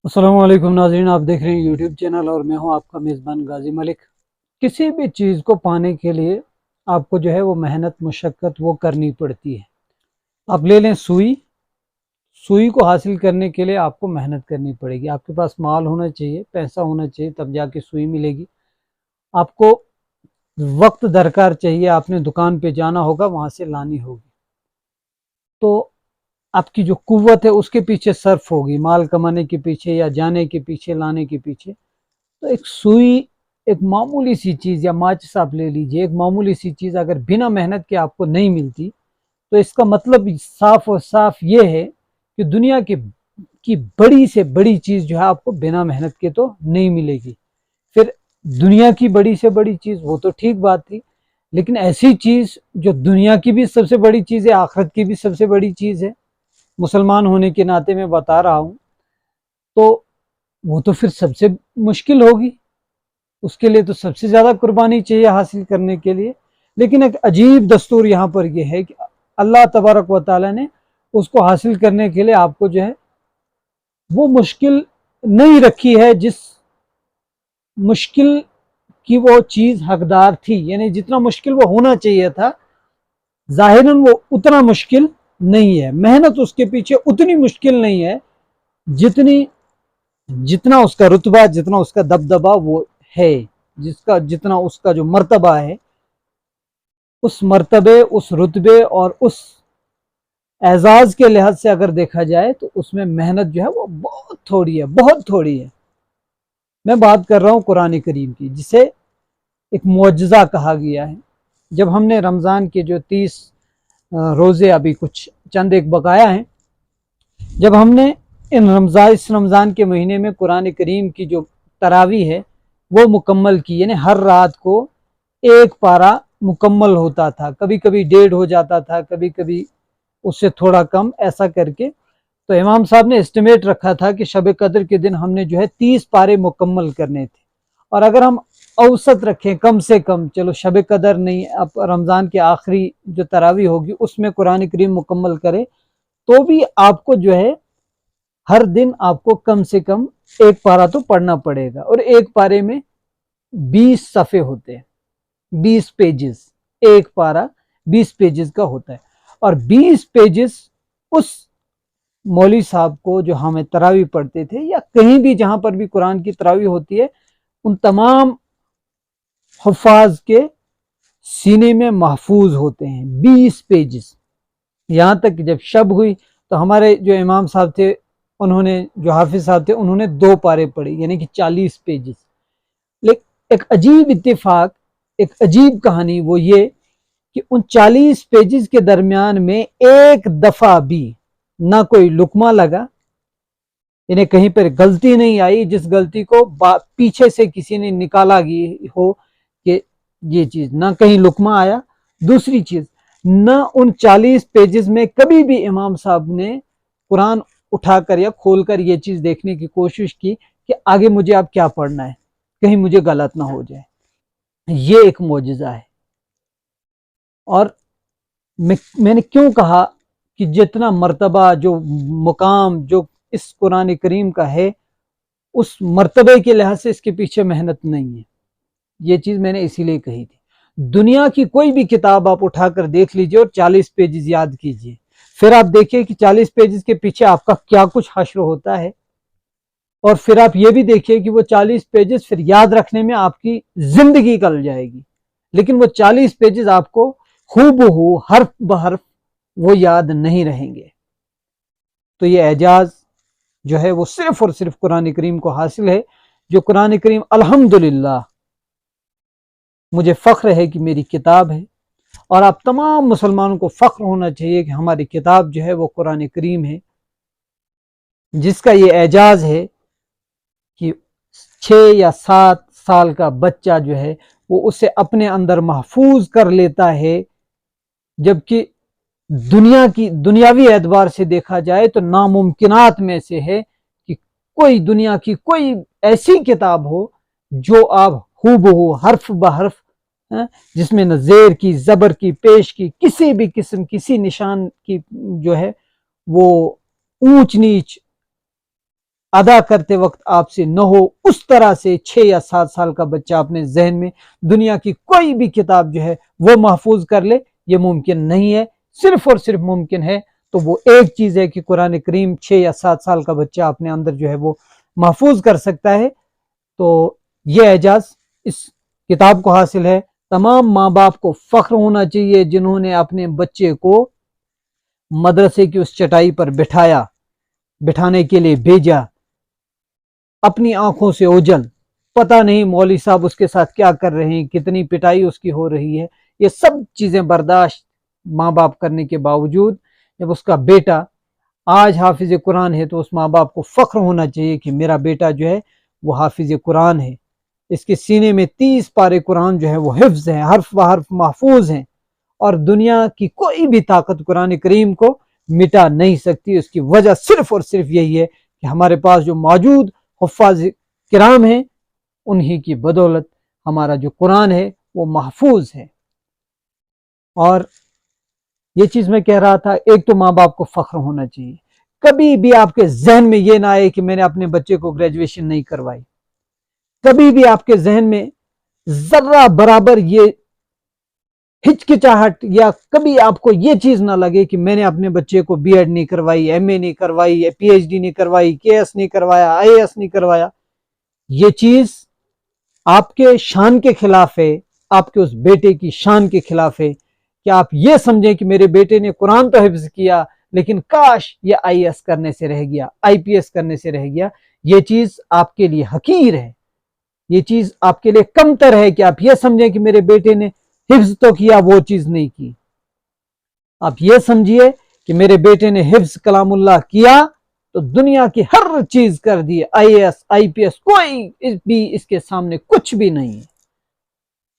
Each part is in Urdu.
السلام علیکم ناظرین، آپ دیکھ رہے ہیں یوٹیوب چینل اور میں ہوں آپ کا میزبان غازی ملک۔ کسی بھی چیز کو پانے کے لیے آپ کو جو ہے وہ محنت مشقت وہ کرنی پڑتی ہے۔ آپ لے لیں سوئی کو حاصل کرنے کے لیے آپ کو محنت کرنی پڑے گی، آپ کے پاس مال ہونا چاہیے، پیسہ ہونا چاہیے، تب جا کے سوئی ملے گی۔ آپ کو وقت درکار چاہیے، آپ نے دکان پہ جانا ہوگا، وہاں سے لانی ہوگی، تو آپ کی جو قوت ہے اس کے پیچھے صرف ہوگی، مال کمانے کے پیچھے یا جانے کے پیچھے، لانے کے پیچھے۔ تو ایک سوئی ایک معمولی سی چیز، یا ماچس آپ لے لیجئے، ایک معمولی سی چیز اگر بنا محنت کے آپ کو نہیں ملتی تو اس کا مطلب صاف اور صاف یہ ہے کہ دنیا کی بڑی سے بڑی چیز جو ہے آپ کو بنا محنت کے تو نہیں ملے گی۔ پھر دنیا کی بڑی سے بڑی چیز وہ تو ٹھیک بات تھی، لیکن ایسی چیز جو دنیا کی بھی سب سے بڑی چیز ہے، آخرت کی بھی سب سے بڑی چیز ہے، مسلمان ہونے کے ناطے میں بتا رہا ہوں، تو وہ تو پھر سب سے مشکل ہوگی، اس کے لیے تو سب سے زیادہ قربانی چاہیے حاصل کرنے کے لیے۔ لیکن ایک عجیب دستور یہاں پر یہ ہے کہ اللہ تبارک و تعالیٰ نے اس کو حاصل کرنے کے لیے آپ کو جو ہے وہ مشکل نہیں رکھی ہے جس مشکل کی وہ چیز حقدار تھی، یعنی جتنا مشکل وہ ہونا چاہیے تھا ظاہراً وہ اتنا مشکل نہیں ہے، محنت اس کے پیچھے اتنی مشکل نہیں ہے جتنا اس کا رتبہ، جتنا اس کا دبدبہ وہ ہے، جتنا اس کا جو مرتبہ ہے، اس مرتبے، اس رتبے اور اس اعزاز کے لحاظ سے اگر دیکھا جائے تو اس میں محنت جو ہے وہ بہت تھوڑی ہے، بہت تھوڑی ہے۔ میں بات کر رہا ہوں قرآن کریم کی، جسے ایک معجزہ کہا گیا ہے۔ جب ہم نے رمضان کے جو 30 روزے ابھی کچھ چند ایک بقایا ہیں، جب ہم نے اس رمضان کے مہینے میں قرآن کریم کی جو تراویح ہے وہ مکمل کی، یعنی ہر رات کو ایک پارہ مکمل ہوتا تھا، کبھی کبھی 1.5 ہو جاتا تھا، کبھی کبھی اس سے تھوڑا کم، ایسا کر کے۔ تو امام صاحب نے اسٹیمیٹ رکھا تھا کہ شب قدر کے دن ہم نے جو ہے 30 پارے مکمل کرنے تھے، اور اگر ہم اوسط رکھیں کم سے کم، چلو شب قدر نہیں، اب رمضان کے آخری جو تراویح ہوگی اس میں قرآن کریم مکمل کرے تو بھی آپ کو جو ہے ہر دن آپ کو کم سے کم ایک پارہ تو پڑھنا پڑے گا، اور ایک پارے میں 20 صفحے ہوتے ہیں، 20 پیجز، ایک پارہ 20 پیجز کا ہوتا ہے، اور 20 پیجز اس مولوی صاحب کو جو ہمیں تراویح پڑھتے تھے، یا کہیں بھی جہاں پر بھی قرآن کی تراویح ہوتی ہے، ان تمام حفاظ کے سینے میں محفوظ ہوتے ہیں 20 پیجز۔ یہاں تک کہ جب شب ہوئی تو ہمارے جو امام صاحب تھے، انہوں نے، جو حافظ صاحب تھے، انہوں نے 2 پارے پڑھے، یعنی کہ 40 پیجز۔ لیکن ایک عجیب اتفاق، ایک عجیب کہانی وہ یہ کہ ان 40 پیجز کے درمیان میں ایک دفعہ بھی نہ کوئی لقمہ لگا، یعنی کہیں پر غلطی نہیں آئی جس غلطی کو پیچھے سے کسی نے نکالا ہو کہ یہ چیز، نہ کہیں لقمہ آیا۔ دوسری چیز، نہ ان 40 پیجز میں کبھی بھی امام صاحب نے قرآن اٹھا کر یا کھول کر یہ چیز دیکھنے کی کوشش کی کہ آگے مجھے اب کیا پڑھنا ہے، کہیں مجھے غلط نہ ہو جائے۔ یہ ایک معجزہ ہے۔ اور میں نے کیوں کہا کہ جتنا مرتبہ، جو مقام جو اس قرآن کریم کا ہے، اس مرتبے کے لحاظ سے اس کے پیچھے محنت نہیں ہے، یہ چیز میں نے اسی لیے کہی تھی۔ دنیا کی کوئی بھی کتاب آپ اٹھا کر دیکھ لیجئے اور 40 پیجز یاد کیجئے، پھر آپ دیکھیں کہ 40 پیجز کے پیچھے آپ کا کیا کچھ حشر ہوتا ہے، اور پھر آپ یہ بھی دیکھیے کہ وہ 40 پیجز پھر یاد رکھنے میں آپ کی زندگی کل جائے گی، لیکن وہ 40 پیجز آپ کو ہو حرف بحرف وہ یاد نہیں رہیں گے۔ تو یہ اعجاز جو ہے وہ صرف اور صرف قرآن کریم کو حاصل ہے، جو قرآن کریم الحمدللہ مجھے فخر ہے کہ میری کتاب ہے، اور آپ تمام مسلمانوں کو فخر ہونا چاہیے کہ ہماری کتاب جو ہے وہ قرآن کریم ہے، جس کا یہ اعجاز ہے کہ 6 یا 7 سال کا بچہ جو ہے وہ اسے اپنے اندر محفوظ کر لیتا ہے، جبکہ دنیاوی اعتبار سے دیکھا جائے تو ناممکنات میں سے ہے کہ کوئی دنیا کی کوئی ایسی کتاب ہو جو آپ ہو بہو حرف بحرف، جس میں نہ زیر کی، زبر کی، پیش کی، کسی بھی قسم، کسی نشان کی جو ہے وہ اونچ نیچ ادا کرتے وقت آپ سے نہ ہو، اس طرح سے 6 یا 7 سال کا بچہ اپنے ذہن میں دنیا کی کوئی بھی کتاب جو ہے وہ محفوظ کر لے، یہ ممکن نہیں ہے۔ صرف اور صرف ممکن ہے تو وہ ایک چیز ہے کہ قرآن کریم 6 یا 7 سال کا بچہ اپنے اندر جو ہے وہ محفوظ کر سکتا ہے۔ تو یہ اعجاز اس کتاب کو حاصل ہے۔ تمام ماں باپ کو فخر ہونا چاہیے جنہوں نے اپنے بچے کو مدرسے کی اس چٹائی پر بٹھانے کے لیے بھیجا، اپنی آنکھوں سے اوجھل، پتہ نہیں مولوی صاحب اس کے ساتھ کیا کر رہے ہیں، کتنی پٹائی اس کی ہو رہی ہے، یہ سب چیزیں برداشت ماں باپ کرنے کے باوجود جب اس کا بیٹا آج حافظ قرآن ہے تو اس ماں باپ کو فخر ہونا چاہیے کہ میرا بیٹا جو ہے وہ حافظ قرآن ہے، اس کے سینے میں 30 پارے قرآن جو ہے وہ حفظ ہیں، حرف و حرف محفوظ ہیں، اور دنیا کی کوئی بھی طاقت قرآن کریم کو مٹا نہیں سکتی۔ اس کی وجہ صرف اور صرف یہی ہے کہ ہمارے پاس جو موجود حفاظ کرام ہیں انہی کی بدولت ہمارا جو قرآن ہے وہ محفوظ ہے۔ اور یہ چیز میں کہہ رہا تھا، ایک تو ماں باپ کو فخر ہونا چاہیے، کبھی بھی آپ کے ذہن میں یہ نہ آئے کہ میں نے اپنے بچے کو گریجویشن نہیں کروائی، کبھی بھی آپ کے ذہن میں ذرہ برابر یہ ہچکچاہٹ یا کبھی آپ کو یہ چیز نہ لگے کہ میں نے اپنے بچے کو بی ایڈ نہیں کروائی، ایم اے نہیں کروائی، پی ایچ ڈی نہیں کروائی، کے ایس نہیں کروایا، آئی اے ایس نہیں کروایا، یہ چیز آپ کے شان کے خلاف ہے، آپ کے اس بیٹے کی شان کے خلاف ہے کہ آپ یہ سمجھیں کہ میرے بیٹے نے قرآن تو حفظ کیا لیکن کاش یہ آئی اے ایس کرنے سے رہ گیا، آئی پی ایس کرنے سے رہ گیا۔ یہ چیز آپ کے لیے حقیر ہے، یہ چیز آپ کے لیے کمتر ہے کہ آپ یہ سمجھیں کہ میرے بیٹے نے حفظ تو کیا وہ چیز نہیں کی۔ آپ یہ سمجھیے کہ میرے بیٹے نے حفظ کلام اللہ کیا تو دنیا کی ہر چیز کر دی، آئی A S, I P S, کوئی بھی اس کے سامنے کچھ بھی نہیں ہے۔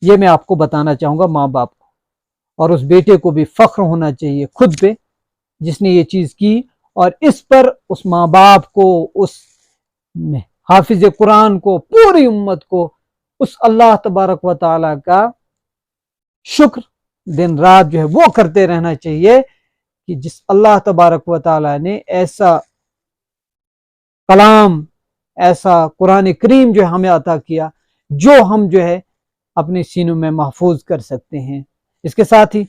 یہ میں آپ کو بتانا چاہوں گا ماں باپ کو، اور اس بیٹے کو بھی فخر ہونا چاہیے خود پہ جس نے یہ چیز کی، اور اس پر اس ماں باپ کو، اس حافظ قرآن کو، پوری امت کو اس اللہ تبارک و تعالی کا شکر دن رات جو ہے وہ کرتے رہنا چاہیے کہ جس اللہ تبارک و تعالی نے ایسا کلام، ایسا قرآن کریم جو ہمیں عطا کیا جو ہم جو ہے اپنے سینوں میں محفوظ کر سکتے ہیں۔ اس کے ساتھ ہی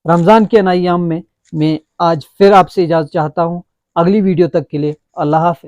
رمضان کے ایام میں آج پھر آپ سے اجازت چاہتا ہوں، اگلی ویڈیو تک کے لیے اللہ حافظ۔